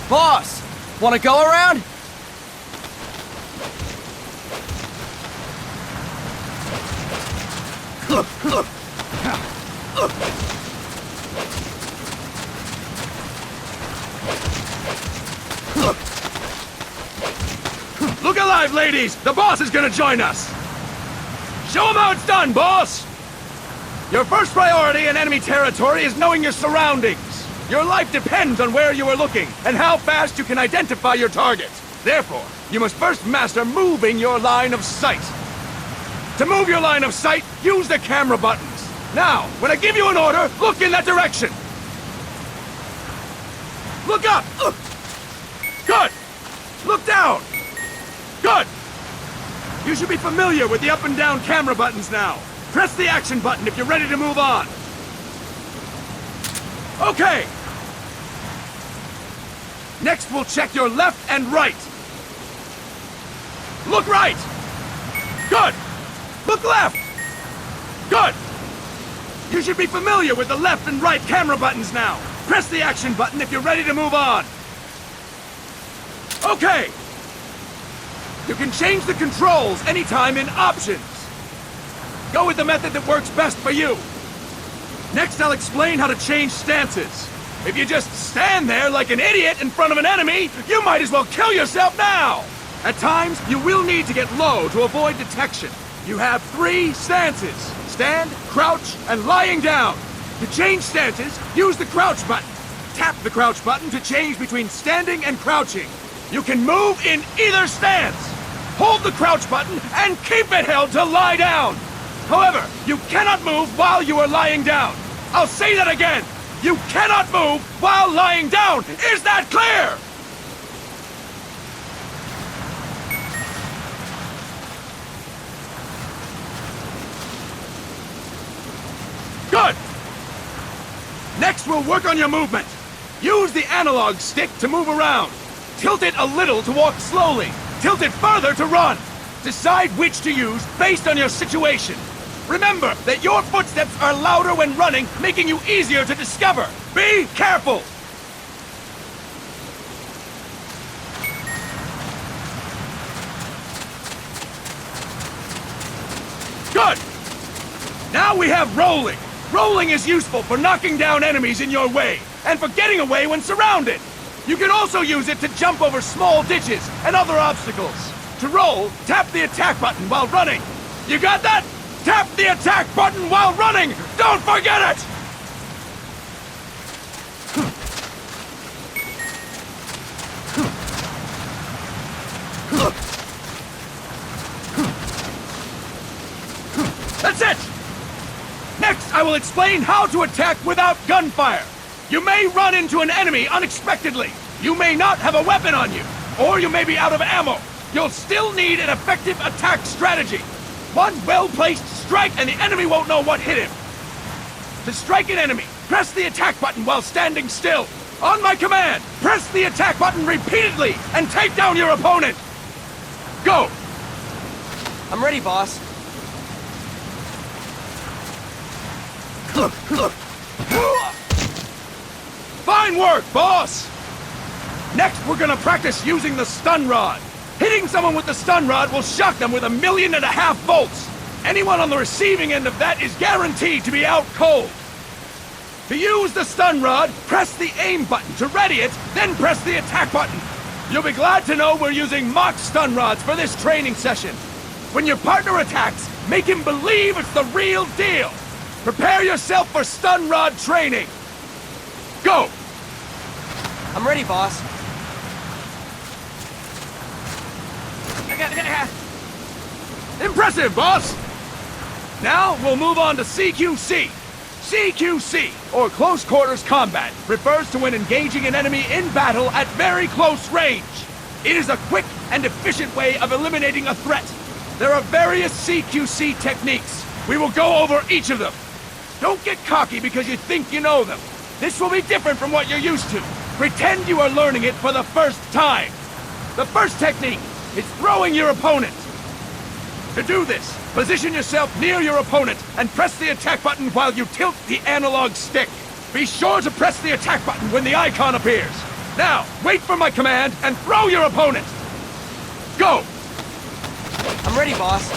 Boss, wanna go around? Look alive, ladies! The boss is gonna join us! Show him how it's done, boss! Your first priority in enemy territory is knowing your surroundings. Your life depends on where you are looking, and how fast you can identify your target. Therefore, you must first master moving your line of sight. To move your line of sight, use the camera buttons. Now, when I give you an order, look in that direction. Look up! Good! Look down! Good! You should be familiar with the up and down camera buttons now. Press the action button if you're ready to move on. Okay! Next, we'll check your left and right. Look right! Good! Look left! Good! You should be familiar with the left and right camera buttons now. Press the action button if you're ready to move on. Okay! You can change the controls anytime in Options. Go with the method that works best for you. Next, I'll explain how to change stances. If you just stand there like an idiot in front of an enemy, you might as well kill yourself now! At times, you will need to get low to avoid detection. You have 3 stances: stand, crouch, and lying down. To change stances, use the crouch button. Tap the crouch button to change between standing and crouching. You can move in either stance. Hold the crouch button and keep it held to lie down. However, you cannot move while you are lying down. I'll say that again. You cannot move while lying down. Is that clear? Good! Next, we'll work on your movement. Use the analog stick to move around. Tilt it a little to walk slowly. Tilt it further to run. Decide which to use based on your situation. Remember that your footsteps are louder when running, making you easier to discover. Be careful! Good! Now we have rolling. Rolling is useful for knocking down enemies in your way, and for getting away when surrounded. You can also use it to jump over small ditches and other obstacles. To roll, tap the attack button while running. You got that? Tap the attack button while running! Don't forget it! That's it! Next, I will explain how to attack without gunfire. You may run into an enemy unexpectedly. You may not have a weapon on you, or you may be out of ammo. You'll still need an effective attack strategy. One well-placed strike and the enemy won't know what hit him. To strike an enemy, press the attack button while standing still. On my command, press the attack button repeatedly and take down your opponent. Go! I'm ready, boss. Fine work, boss! Next, we're gonna practice using the stun rod. Hitting someone with the stun rod will shock them with 1.5 million volts. Anyone on the receiving end of that is guaranteed to be out cold. To use the stun rod, press the aim button to ready it, then press the attack button. You'll be glad to know we're using mock stun rods for this training session. When your partner attacks, make him believe it's the real deal. Prepare yourself for stun rod training. Go! I'm ready, boss. Impressive, boss! Now, we'll move on to CQC. CQC, or Close Quarters Combat, refers to when engaging an enemy in battle at very close range. It is a quick and efficient way of eliminating a threat. There are various CQC techniques. We will go over each of them. Don't get cocky because you think you know them. This will be different from what you're used to. Pretend you are learning it for the first time. The first technique is throwing your opponent. To do this, position yourself near your opponent and press the attack button while you tilt the analog stick. Be sure to press the attack button when the icon appears. Now, wait for my command and throw your opponent! Go! I'm ready, boss.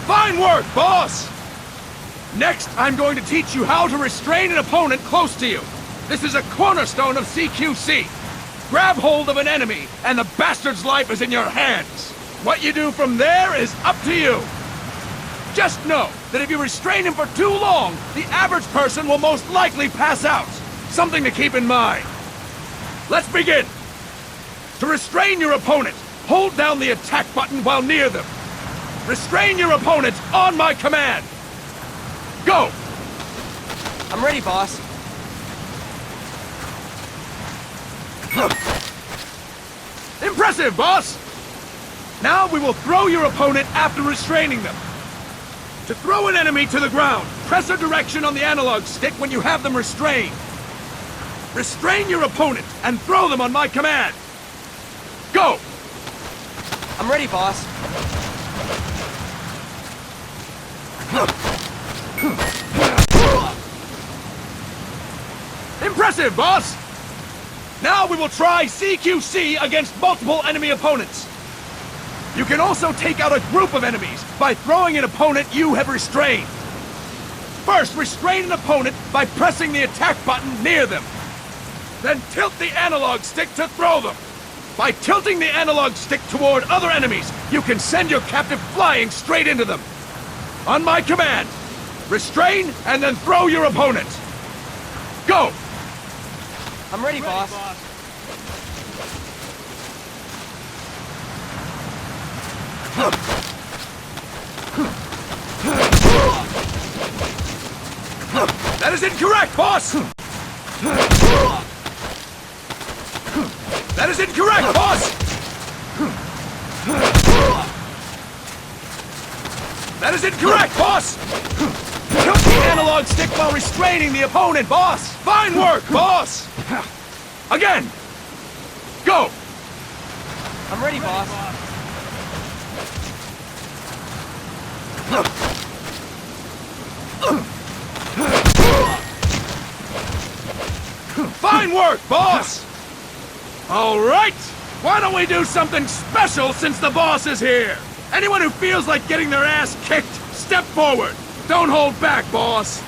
Fine work, boss! Next, I'm going to teach you how to restrain an opponent close to you. This is a cornerstone of CQC. Grab hold of an enemy, and the bastard's life is in your hands. What you do from there is up to you. Just know that if you restrain him for too long, the average person will most likely pass out. Something to keep in mind. Let's begin. To restrain your opponent, hold down the attack button while near them. Restrain your opponent on my command. Go! I'm ready, boss. Impressive, boss! Now we will throw your opponent after restraining them. To throw an enemy to the ground, press a direction on the analog stick when you have them restrained. Restrain your opponent and throw them on my command. Go! I'm ready, boss. Impressive, boss! Now we will try CQC against multiple enemy opponents. You can also take out a group of enemies by throwing an opponent you have restrained. First, restrain an opponent by pressing the attack button near them. Then tilt the analog stick to throw them. By tilting the analog stick toward other enemies, you can send your captive flying straight into them. On my command, restrain and then throw your opponent. Go! I'm ready, boss. That is incorrect, boss! That is incorrect, boss! That is incorrect, boss! Tilt the analog stick while restraining the opponent, boss! Fine work, boss! Again! Go! I'm ready, boss. Fine work, boss! All right! Why don't we do something special since the boss is here? Anyone who feels like getting their ass kicked, step forward! Don't hold back, boss!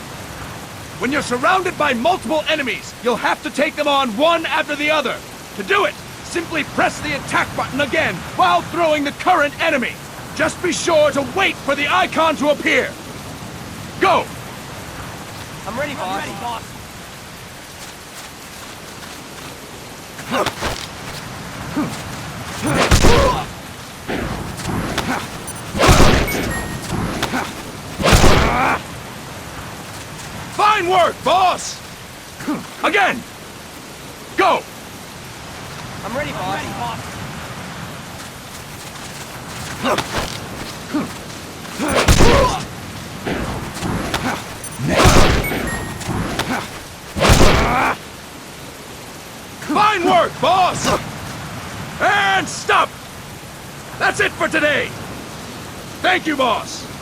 When you're surrounded by multiple enemies, you'll have to take them on one after the other. To do it, simply press the attack button again while throwing the current enemy. Just be sure to wait for the icon to appear. Go! I'm ready, boss. Fine work, boss! Again! Go! I'm ready, boss. Fine work, boss! And stop! That's it for today! Thank you, boss!